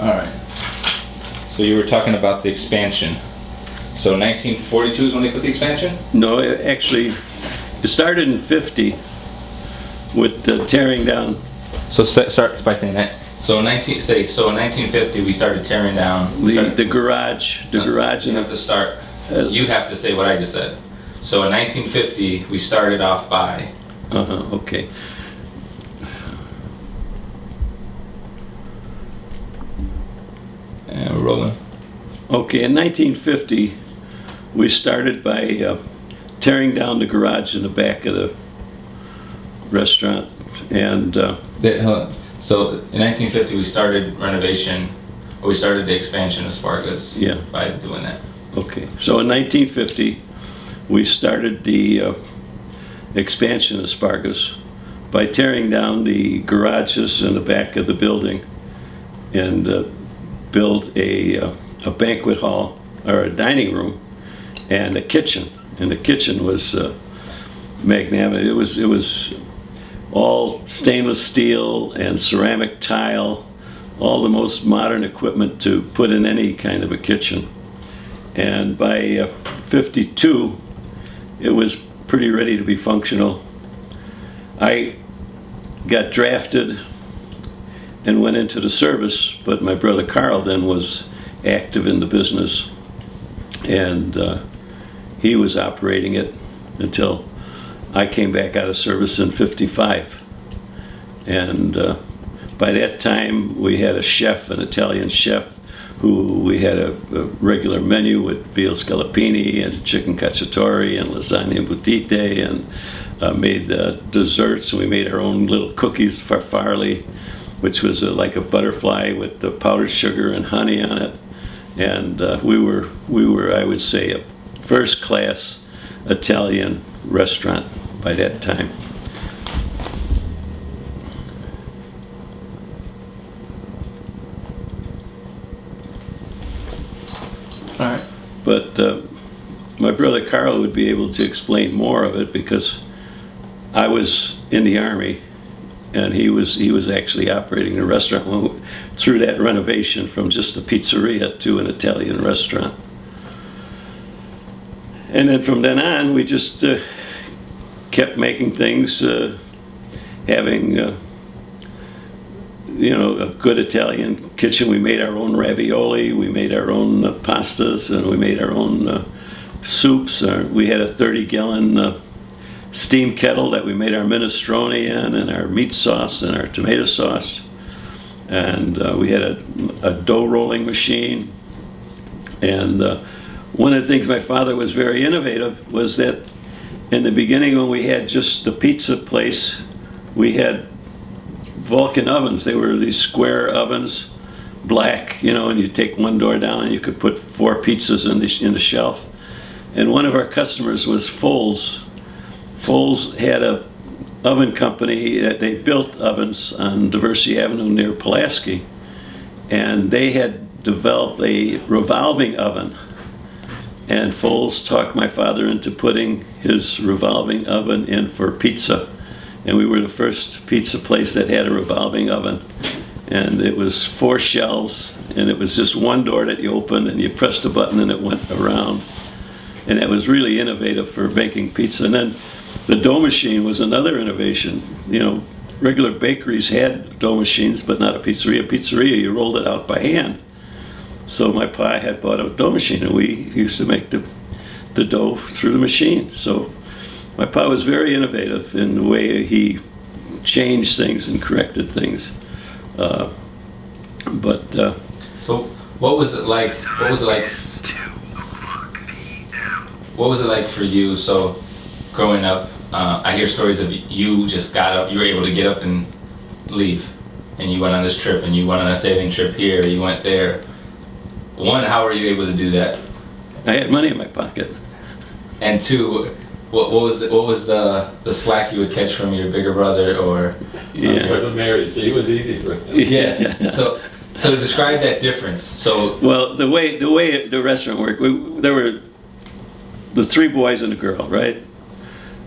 All right. So you were talking about the expansion. So 1942 is when they put the expansion? No, actually, it started in 50 with the tearing down. So start by saying that. So in 1950 we started tearing down The garage. The garage. You have to start. You have to say what I just said. So in 1950 we started off by. Okay. And we're rolling. Okay, in 1950 we started by tearing down the garage in the back of the restaurant, and So in 1950 we started renovation, or we started the expansion of Sparga's. Yeah. By doing that. okay. So in 1950 we started the expansion of Sparga's by tearing down the garages in the back of the building and build a banquet hall or a dining room and a kitchen. And the kitchen was magnanimous. It was all stainless steel and ceramic tile, all the most modern equipment to put in any kind of a kitchen. And by 52, it was pretty ready to be functional. I got drafted and went into the service, but my brother Carl then was active in the business, and he was operating it until I came back out of service in 55. And by that time we had a chef, an Italian chef, who we had a regular menu with veal scallopini and chicken cacciatore and lasagna boutite, and made desserts. And we made our own little cookies farfalle, which was like a butterfly with the powdered sugar and honey on it. And we were, I would say, a first-class Italian restaurant by that time. All right. But my brother Carl would be able to explain more of it, because I was in the Army and he was actually operating the restaurant through that renovation from just a pizzeria to an Italian restaurant. And then from then on, we just kept making things, having a good Italian kitchen. We made our own ravioli, we made our own pastas, and we made our own soups. We had a 30-gallon steam kettle that we made our minestrone in, and our meat sauce and our tomato sauce. And we had a dough rolling machine. And one of the things my father was very innovative was that in the beginning, when we had just the pizza place, we had Vulcan ovens. They were these square ovens, black, and you take one door down and you could put 4 pizzas in the shelf. And one of our customers was Foles. Foles had a oven company that they built ovens on Diversey Avenue near Pulaski, and they had developed a revolving oven. And Foles talked my father into putting his revolving oven in for pizza. And we were the first pizza place that had a revolving oven. And it was 4 shelves, and it was just one door that you opened and you pressed a button and it went around. And that was really innovative for making pizza. And then the dough machine was another innovation. Regular bakeries had dough machines, but not a pizzeria. Pizzeria, you rolled it out by hand. So my pa had bought a dough machine, and we used to make the dough through the machine. So my pa was very innovative in the way he changed things and corrected things. So what was it like? What was it like for you? So growing up, I hear stories of you just got up, you were able to get up and leave, and you went on this trip, and you went on a sailing trip here, you went there. One, how were you able to do that? I had money in my pocket. And two, what was the slack you would catch from your bigger brother, or? He wasn't married, so it was easy for him. Yeah. So describe that difference. So well, the way the restaurant worked, there were the 3 boys and a girl, right?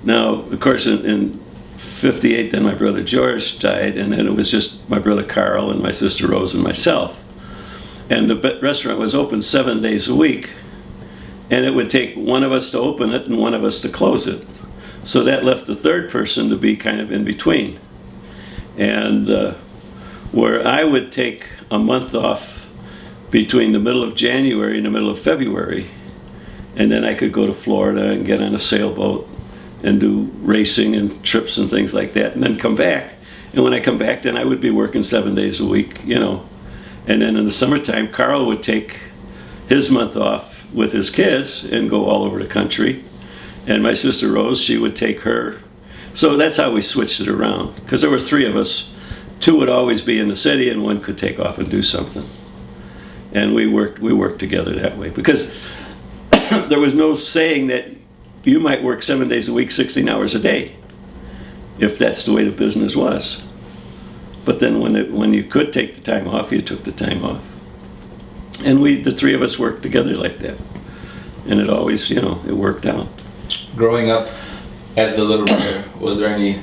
Now, of course, in 58, then my brother George died, and then it was just my brother Carl and my sister Rose and myself. And the restaurant was open 7 days a week, and it would take one of us to open it and one of us to close it. So that left the third person to be kind of in between. And where I would take a month off between the middle of January and the middle of February, and then I could go to Florida and get on a sailboat and do racing and trips and things like that, and then come back. And when I come back, then I would be working 7 days a week, you know. And then in the summertime, Carl would take his month off with his kids and go all over the country. And my sister Rose, she would take her. So that's how we switched it around, because there were three of us. Two would always be in the city, and one could take off and do something. And we worked together that way, because there was no saying that you might work 7 days a week, 16 hours a day, if that's the way the business was. But then when you could take the time off, you took the time off. And the three of us worked together like that. And it always, you know, it worked out. Growing up as the little brother, was there any,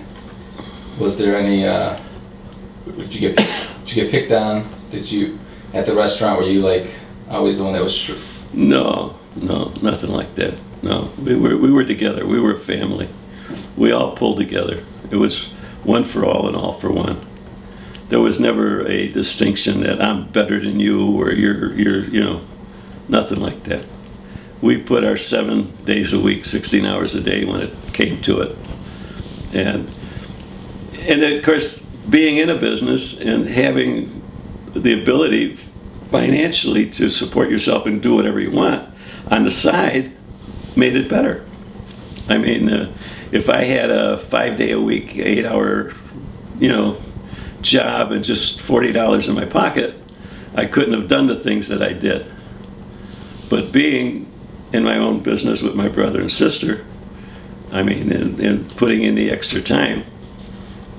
did you get picked on? Did you, at the restaurant, were you like always the one that was No, nothing like that. No, we were together. We were a family. We all pulled together. It was one for all and all for one. There was never a distinction that I'm better than you or you're, you know, nothing like that. We put our 7 days a week, 16 hours a day when it came to it. And of course, being in a business and having the ability financially to support yourself and do whatever you want on the side made it better. I mean, if I had a 5 day a week, 8-hour, you know, job and just $40 in my pocket, I couldn't have done the things that I did. But being in my own business with my brother and sister, I mean, and putting in the extra time,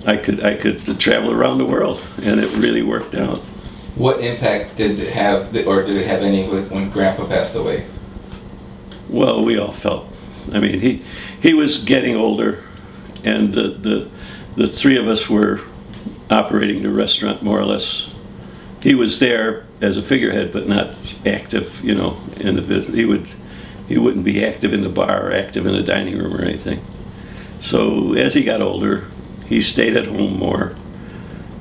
I could travel around the world, and it really worked out. What impact did it have, or did it have any when Grandpa passed away? Well, we all felt. I mean, he was getting older, and the three of us were operating the restaurant more or less. He was there as a figurehead, but not active, you know. He wouldn't be active in the bar or active in the dining room or anything. So as he got older, he stayed at home more,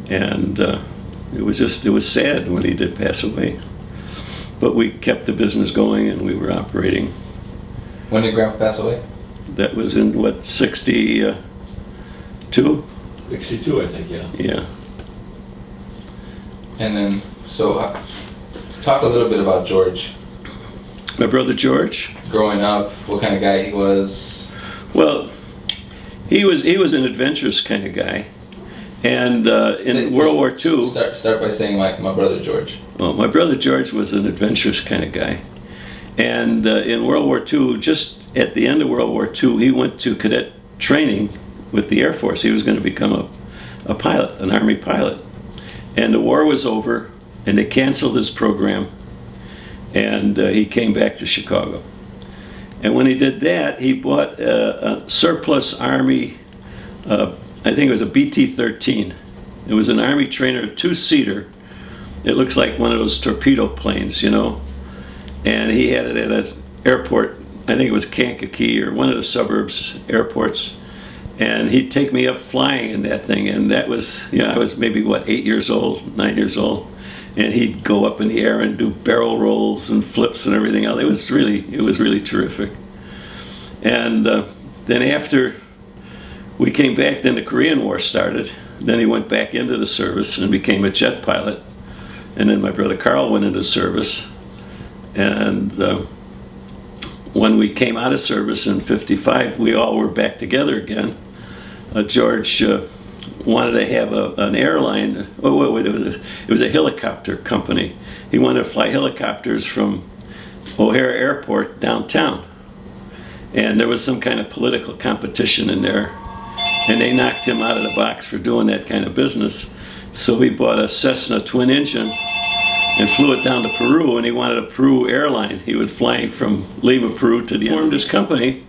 and it was sad when he did pass away. But we kept the business going, and we were operating. When did Grandpa pass away? That was in, what, 62? 62, I think, yeah. Yeah. And then, so talk a little bit about George. My brother George? Growing up, what kind of guy he was? Well, he was an adventurous kind of guy. And in World War II... Start by saying my brother George. Well, my brother George was an adventurous kind of guy. And in World War II, just at the end of World War II, he went to cadet training with the Air Force. He was going to become a pilot, an Army pilot. And the war was over, and they canceled his program, and he came back to Chicago. And when he did that, he bought a surplus Army, I think it was a BT-13. It was an Army trainer, two-seater. It looks like one of those torpedo planes, you know. And he had it at an airport, I think it was Kankakee or one of the suburbs airports. And he'd take me up flying in that thing, and that was, you know, I was maybe, what, 8 years old, 9 years old. And he'd go up in the air and do barrel rolls and flips and everything else. It was really terrific. And then after we came back, then the Korean War started. Then he went back into the service and became a jet pilot. And then my brother Carl went into service. And when we came out of service in '55, we all were back together again. George wanted to have an airline. It was a helicopter company. He wanted to fly helicopters from O'Hare Airport downtown. And there was some kind of political competition in there. And they knocked him out of the box for doing that kind of business. So he bought a Cessna twin engine and flew it down to Peru, and he wanted a Peru airline. He was flying from Lima, Peru to the end. He formed his company,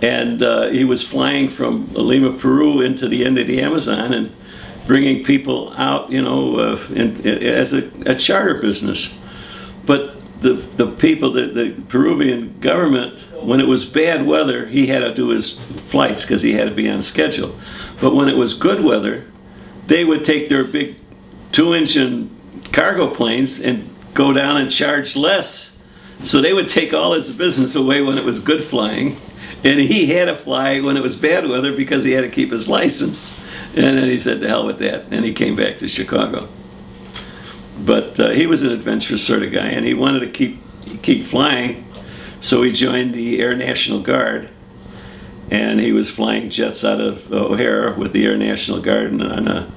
and he was flying from Lima, Peru into the end of the Amazon, and bringing people out, as a charter business. But the people, the Peruvian government, when it was bad weather, he had to do his flights because he had to be on schedule. But when it was good weather, they would take their big 2-engine cargo planes and go down and charge less. So they would take all his business away when it was good flying, and he had to fly when it was bad weather because he had to keep his license. And then he said, to hell with that, and he came back to Chicago. But he was an adventurous sort of guy, and he wanted to keep flying, so he joined the Air National Guard, and he was flying jets out of O'Hare with the Air National Guard, and on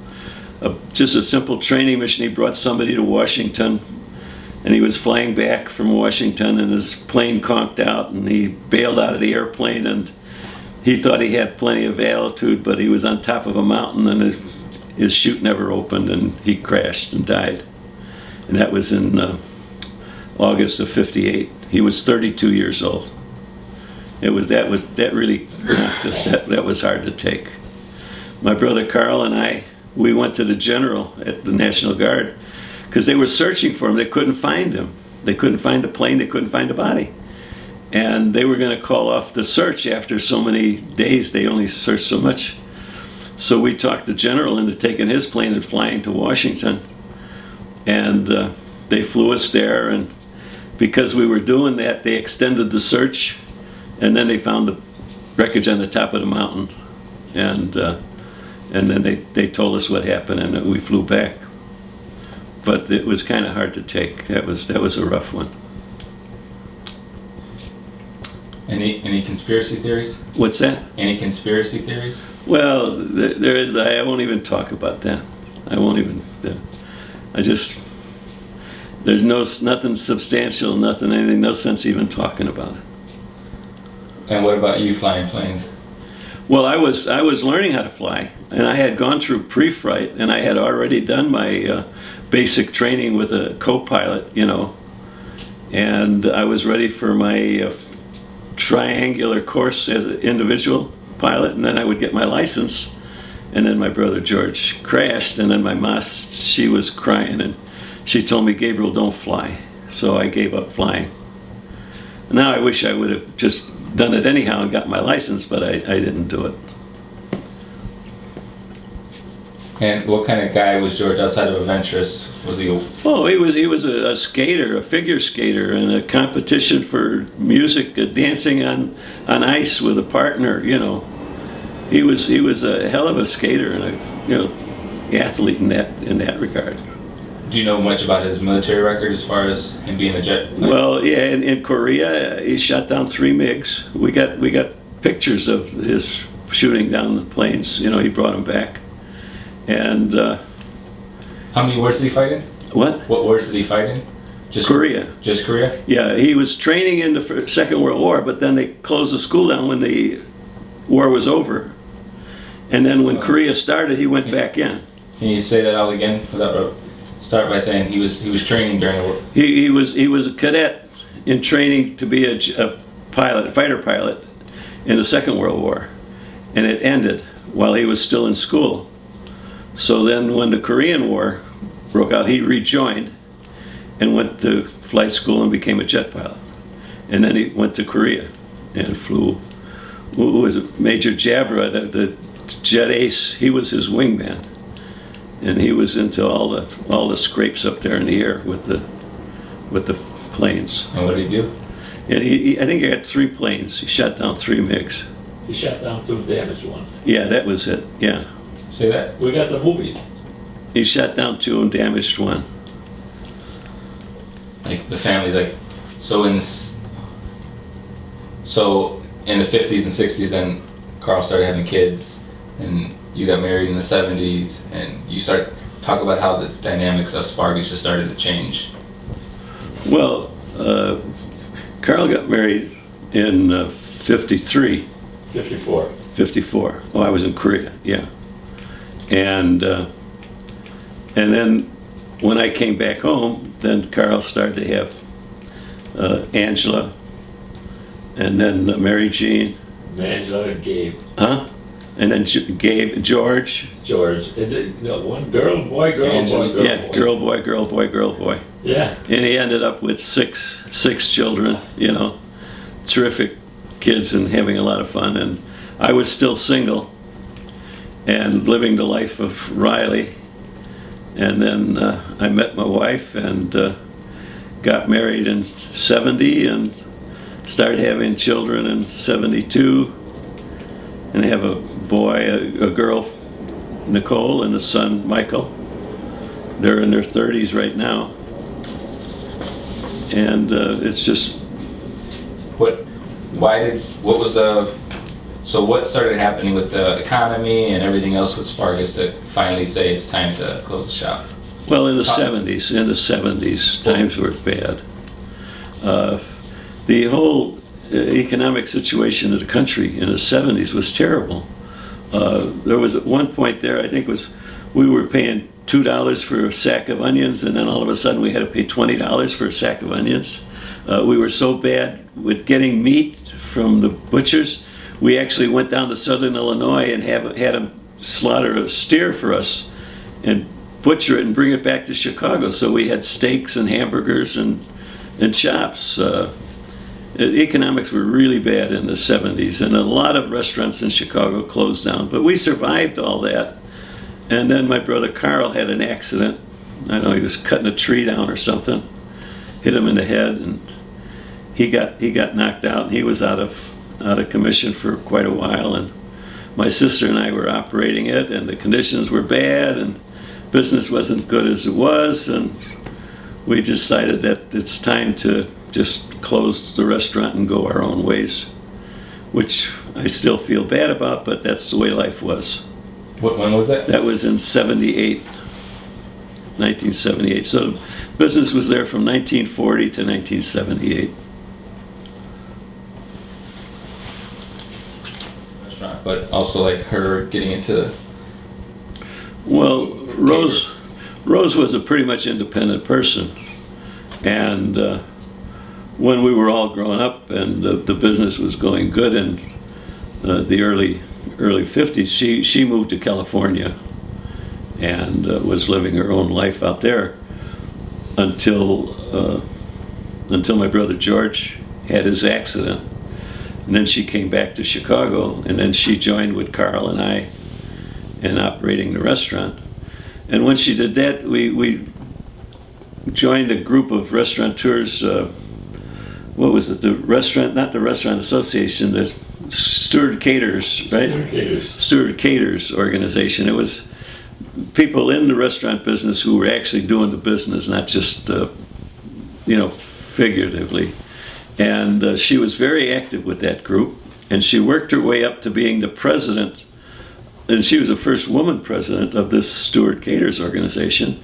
just a simple training mission. He brought somebody to Washington, and he was flying back from Washington, and his plane conked out, and he bailed out of the airplane, and he thought he had plenty of altitude, but he was on top of a mountain, and his chute never opened, and he crashed and died. And that was in August of '58. He was 32 years old. That really knocked us. That was hard to take. My brother Carl and I, we went to the general at the National Guard because they were searching for him. They couldn't find him. They couldn't find the plane. They couldn't find the body. And they were going to call off the search after so many days. They only searched so much. So we talked the general into taking his plane and flying to Washington. And they flew us there, and because we were doing that, they extended the search, and then they found the wreckage on the top of the mountain, and then they told us what happened, and we flew back. But it was kind of hard to take. That was a rough one. Any conspiracy theories? What's that? Any conspiracy theories? Well, there is. I won't even talk about that. I won't even. There's nothing substantial, anything, no sense even talking about it. And what about you flying planes? Well, I was learning how to fly, and I had gone through pre-flight, and I had already done my basic training with a co-pilot, and I was ready for my triangular course as an individual pilot, and then I would get my license. And then my brother George crashed, and then my ma, she was crying, and she told me, Gabriel, don't fly. So I gave up flying. Now I wish I would have just done it anyhow and got my license, but I didn't do it. And what kind of guy was George outside of adventurous? Was he? Oh, he was a skater, a figure skater, in a competition for music, dancing on ice with a partner, He was a hell of a skater and a athlete in that regard. Do you know much about his military record as far as him being a jet? Well, yeah, in Korea he shot down 3 MiGs. We got pictures of his shooting down the planes. He brought them back. And how many wars did he fight in? What? What wars did he fight in? Just Korea. Just Korea? Yeah, he was training in the Second World War, but then they closed the school down when the war was over. And then when Korea started, he went back in. Can you say that all again? Start by saying he was training during the war. He was a cadet in training to be a pilot, a fighter pilot, in the Second World War, and it ended while he was still in school. So then, when the Korean War broke out, he rejoined and went to flight school and became a jet pilot. And then he went to Korea and flew. Who was it? Major Jabra, the jet ace. He was his wingman, and he was into all the scrapes up there in the air with the planes. And what did he do? And I think he had 3 planes. He shot down 3 MiGs. He shot down 2 damaged ones. Yeah, that was it. Yeah. Say that. We got the movies. He shot down 2 and damaged 1. Like the family, so in the 50s and 60s, then Carl started having kids, and you got married in the 70s, and you start talk about how the dynamics of Sparga just started to change. Well, Carl got married in 53. 54. 54. Oh, I was in Korea, yeah. And then when I came back home, then Carl started to have Angela, and then Mary Jean. Angela and Gabe. Huh? And then George. George. No, one girl, boy, girl, boy, girl, Yeah, boy. girl, boy, girl, boy, girl, boy. Yeah. And he ended up with six children, you know, terrific kids and having a lot of fun. And I was still single and living the life of Riley. And then I met my wife and got married in 70 and started having children in 72. And I have a boy, a girl, Nicole, and a son, Michael. They're in their 30s right now. And it's just... So what started happening with the economy and everything else with Spargas to finally say it's time to close the shop? Well, in the 70s, times were bad. The whole economic situation of the country in the 70s was terrible. There was at one point there, I think we were paying $2 for a sack of onions, and then all of a sudden we had to pay $20 for a sack of onions. We were so bad with getting meat from the butchers, we actually went down to southern Illinois and had them slaughter a steer for us and butcher it and bring it back to Chicago. So we had steaks and hamburgers and chops. Economics were really bad in the 70s, and a lot of restaurants in Chicago closed down. But we survived all that. And then my brother Carl had an accident. I know he was cutting a tree down or something, hit him in the head, and he got knocked out, and he was out of commission for quite a while. And my sister and I were operating it, and the conditions were bad, and business wasn't good as it was, and we decided that it's time to just close the restaurant and go our own ways, which I still feel bad about, but that's the way life was. When was that? That was in 1978. So business was there from 1940 to 1978. But also like her getting into... Well, Rose was a pretty much independent person, and when we were all growing up and the business was going good in the early 50s, she moved to California and was living her own life out there until my brother George had his accident. And then she came back to Chicago, and then she joined with Carl and I in operating the restaurant. And when she did that, we joined a group of restaurateurs. What was it? The restaurant, not the Restaurant Association, the Stewart Caterers, right? Stewart Caterers organization. It was people in the restaurant business who were actually doing the business, not just, figuratively. And she was very active with that group, and she worked her way up to being the president, and she was the first woman president of this Stewart Caterers organization.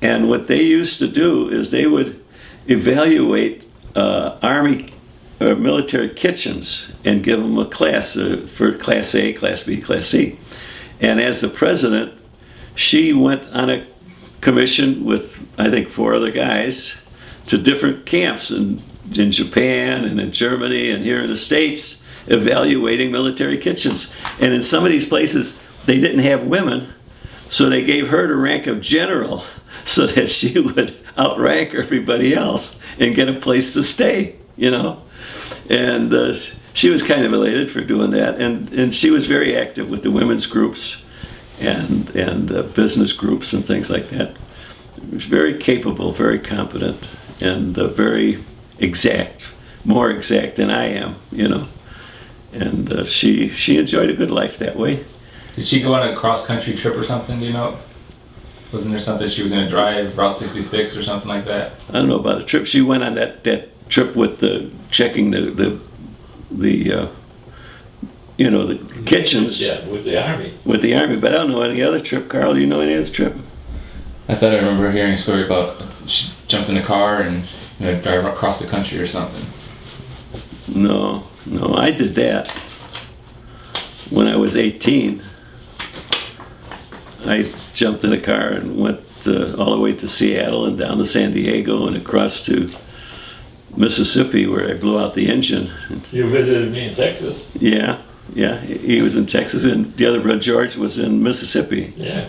And what they used to do is they would evaluate Army or military kitchens and give them a class for Class A, Class B, Class C. And as the president, she went on a commission with, I think, 4 other guys to different camps in Japan and in Germany and here in the States, evaluating military kitchens. And in some of these places, they didn't have women, so they gave her the rank of general so that she would outrank everybody else and get a place to stay, And she was kind of elated for doing that, and she was very active with the women's groups and business groups and things like that. She was very capable, very competent, and very exact, more exact than I am, And she enjoyed a good life that way. Did she go on a cross-country trip or something, do you know? Wasn't there something she was going to drive, Route 66 or something like that? I don't know about a trip. She went on that trip with checking the kitchens. Yeah, with the Army. With the Army, but I don't know any other trip. Carl, do you know any other trip? I thought I remember hearing a story about she jumped in a car and drive across the country or something. No, I did that when I was 18. I jumped in a car and went all the way to Seattle and down to San Diego and across to Mississippi, where I blew out the engine. You visited me in Texas? Yeah. Yeah, he was in Texas, and the other brother, George, was in Mississippi. Yeah.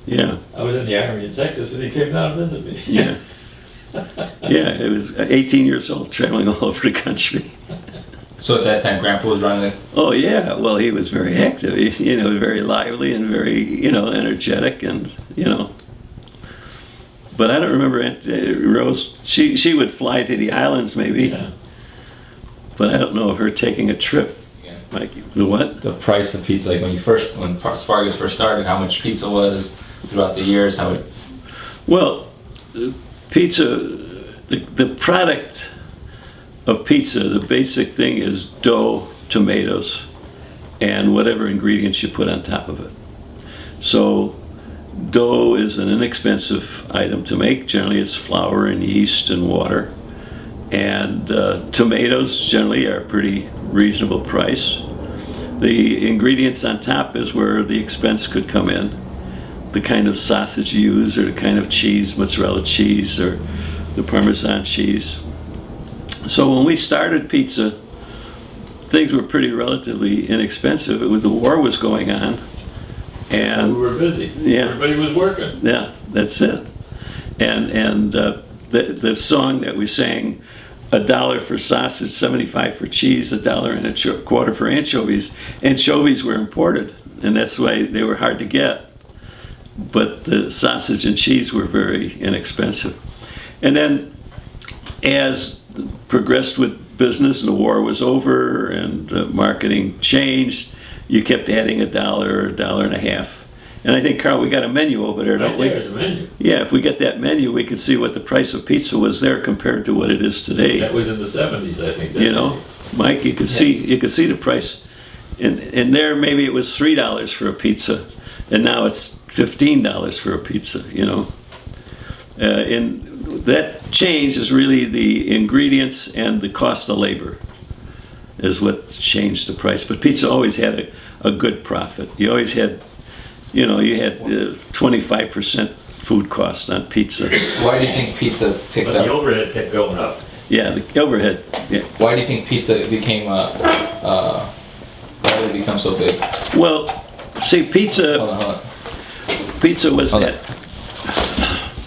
Yeah, I was in the Army in Texas, and he came down to visit me. yeah. Yeah, it was 18 years old, traveling all over the country. So at that time, Grandpa was running it. Oh yeah, well he was very active, very lively and very, energetic and, But I don't remember Aunt Rose, she would fly to the islands maybe, Yeah. but I don't know of her taking a trip. Yeah. Like, the what? The price of pizza, like when Sparga's first started, how much pizza was throughout the years, how it. Well, pizza, the product of pizza, the basic thing is dough, tomatoes, and whatever ingredients you put on top of it. So dough is an inexpensive item to make. Generally it's flour and yeast and water. And tomatoes generally are a pretty reasonable price. The ingredients on top is where the expense could come in. The kind of sausage you use, or the kind of cheese, mozzarella cheese, or the Parmesan cheese. So when we started pizza, things were pretty relatively inexpensive. The war was going on, and We were busy. Yeah. Everybody was working. yeah, that's it. And the song that we sang, $1 for sausage, 75 for cheese, $1 and a quarter for anchovies. Anchovies were imported, and that's why they were hard to get. But the sausage and cheese were very inexpensive. And then as progressed with business and the war was over and marketing changed, you kept adding $1 or $1.50. And I think, Carl, we got a menu over there, don't Right we? there's a menu. Yeah, if we get that menu, we can see what the price of pizza was there compared to what it is today. That was in the 70s, I think. Mike, you could see the price. And there maybe it was $3 for a pizza, and now it's $15 for a pizza. And that change is really the ingredients and the cost of labor is what changed the price. But pizza always had a good profit. You always had, you had 25% food cost on pizza. Why do you think pizza picked But the up? overhead kept going up. Yeah, the overhead. Yeah. Why do you think pizza became why did it become so big? Well, see, Hold on, hold on. pizza was Hold on. that.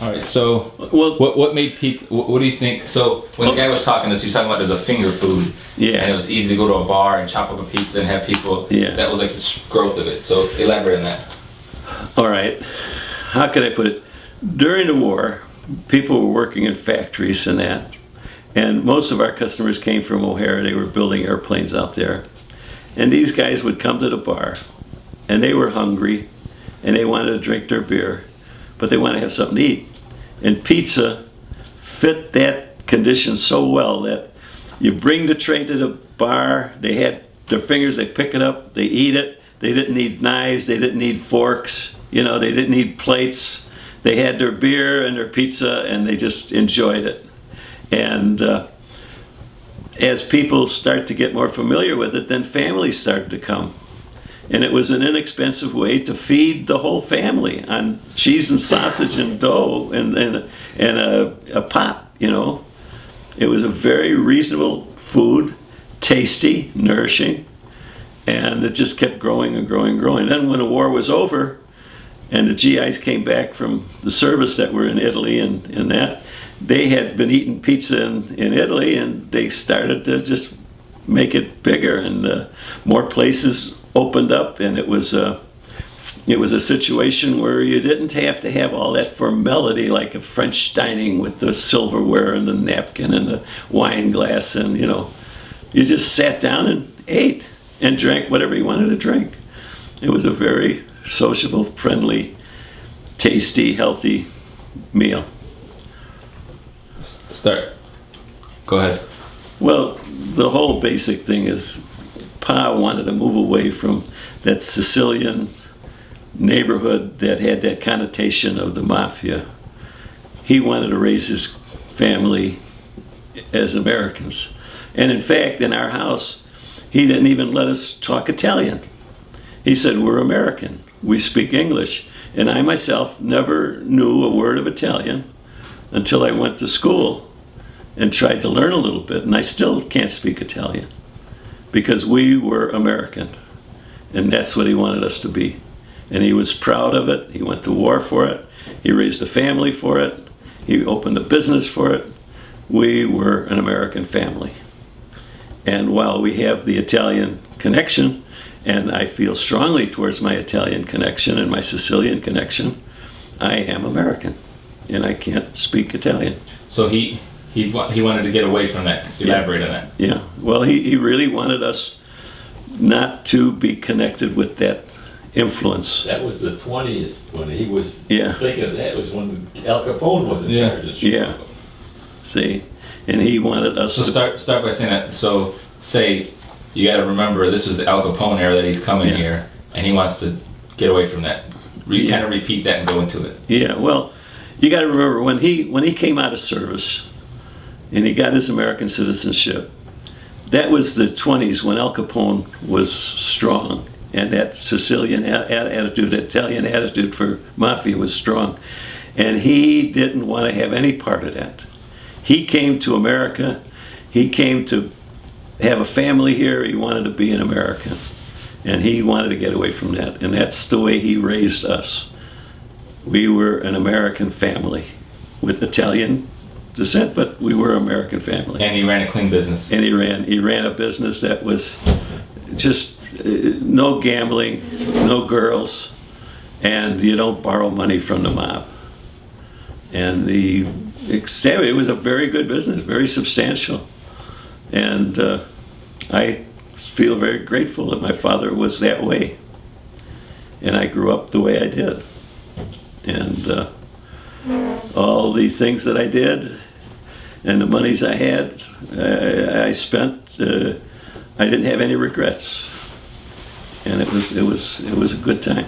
All right, so Well, what made pizza? What do you think? So when the guy was talking to us, he was talking about it was a finger food, Yeah. and it was easy to go to a bar and chop up a pizza and have people. Yeah. That was like the growth of it. So elaborate on that. All right, how could I put it? During the war, people were working in factories and that, and most of our customers came from O'Hare. They were building airplanes out there, and these guys would come to the bar, and they were hungry, and they wanted to drink their beer, but they wanted to have something to eat. And pizza fit that condition so well that you bring the tray to the bar, they had their fingers, they pick it up, they eat it. They didn't need knives, they didn't need forks, they didn't need plates. They had their beer and their pizza, and they just enjoyed it. And as people start to get more familiar with it, then families started to come. And it was an inexpensive way to feed the whole family on cheese and sausage and dough and a pop, It was a very reasonable food, tasty, nourishing, and it just kept growing and growing and growing. Then when the war was over and the GIs came back from the service that were in Italy and that, they had been eating pizza in Italy, and they started to just make it bigger, and more places opened up, and it was a situation where you didn't have to have all that formality like a French dining with the silverware and the napkin and the wine glass, and you just sat down and ate and drank whatever you wanted to drink. It was a very sociable, friendly, tasty, healthy meal. Start. Go ahead. Well, the whole basic thing is Pa wanted to move away from that Sicilian neighborhood that had that connotation of the mafia. He wanted to raise his family as Americans. And in fact, in our house, he didn't even let us talk Italian. He said, we're American, we speak English. And I myself never knew a word of Italian until I went to school and tried to learn a little bit, and I still can't speak Italian. because we were American, and that's what he wanted us to be. And he was proud of it. He went to war for it. He raised a family for it. He opened a business for it. We were an American family. And while we have the Italian connection, and I feel strongly towards my Italian connection and my Sicilian connection, I am American, and I can't speak Italian. So he wanted to get away from that. Elaborate on that. Yeah, well, he really wanted us not to be connected with that influence. That was the 20s when he was Yeah. thinking that was when Al Capone was in Yeah. charge of Chicago. Yeah. See, and he wanted us So to start by saying that. So say you got to remember this was the Al Capone era that he's coming Yeah. here, and he wants to get away from that. Yeah. Kind of repeat that and go into it. Yeah, well, you got to remember when he came out of service and he got his American citizenship, that was the 20s when Al Capone was strong, and that Sicilian attitude, Italian attitude for mafia was strong. And he didn't want to have any part of that. He came to America, he came to have a family here, he wanted to be an American. And he wanted to get away from that. And that's the way he raised us. We were an American family with Italian descent, but we were an American family. And he ran a clean business. And he ran a business that was just no gambling, no girls, and you don't borrow money from the mob. And it was a very good business, very substantial. And I feel very grateful that my father was that way. And I grew up the way I did. And all the things that I did and the monies I had, I spent, I didn't have any regrets. And it was a good time.